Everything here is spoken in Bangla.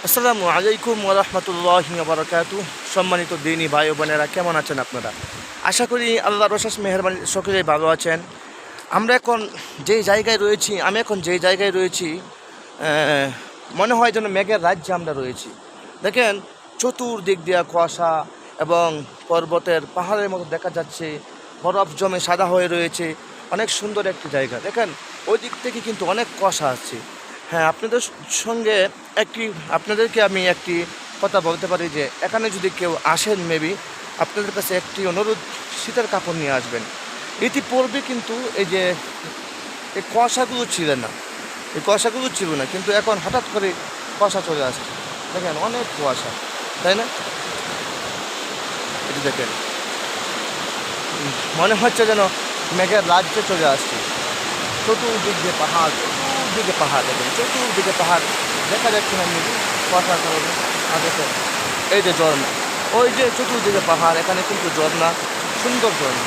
আসসালামু আলাইকুম ওয়া রাহমাতুল্লাহি ওয়া বারাকাতুহু। সম্মানিত দিনী ভাই ও বোনেরা, কেমন আছেন আপনারা? আশা করি আল্লাহর অশেষ মেহেরবানি সকলেই ভালো আছেন। আমরা এখন আমি এখন যেই জায়গায় রয়েছি, মনে হয় যেন মেঘের রাজ্যে আমরা রয়েছি। দেখেন, চতুর্দিক দিয়ে কুয়াশা এবং পর্বতের পাহাড়ের মতো দেখা যাচ্ছে, বরফ জমে সাদা হয়ে রয়েছে। অনেক সুন্দর একটি জায়গা। দেখেন, ওই দিক থেকে কিন্তু অনেক কুয়াশা আসছে। হ্যাঁ, সঙ্গে একটি আপনাদেরকে আমি একটি কথা বলতে পারি যে এখানে যদি কেউ আসেন, মেবি আপনাদের কাছে একটি অনুরোধ, শীতের কাপড় নিয়ে আসবেন। ইতিপূর্বে কিন্তু এই কুয়াশাগুলো ছিল না, কিন্তু এখন হঠাৎ করে কুয়াশা চলে আসছে। দেখেন, অনেক কুয়াশা, তাই না? এটি দেখেন, মনে হচ্ছে যেন মেঘের রাজ্যে চলে আসছে। চতুর্দিকে পাহাড়, দেখেন চতুর্দিকে পাহাড়, দেখা যাচ্ছে না মেবি কুয়াশার কারণে। আর দেখেন, এই যে ঝর্ণা, ওই যে চতুর্দিকে পাহাড়, এখানে কিন্তু ঝর্ণা, সুন্দর ঝর্ণা।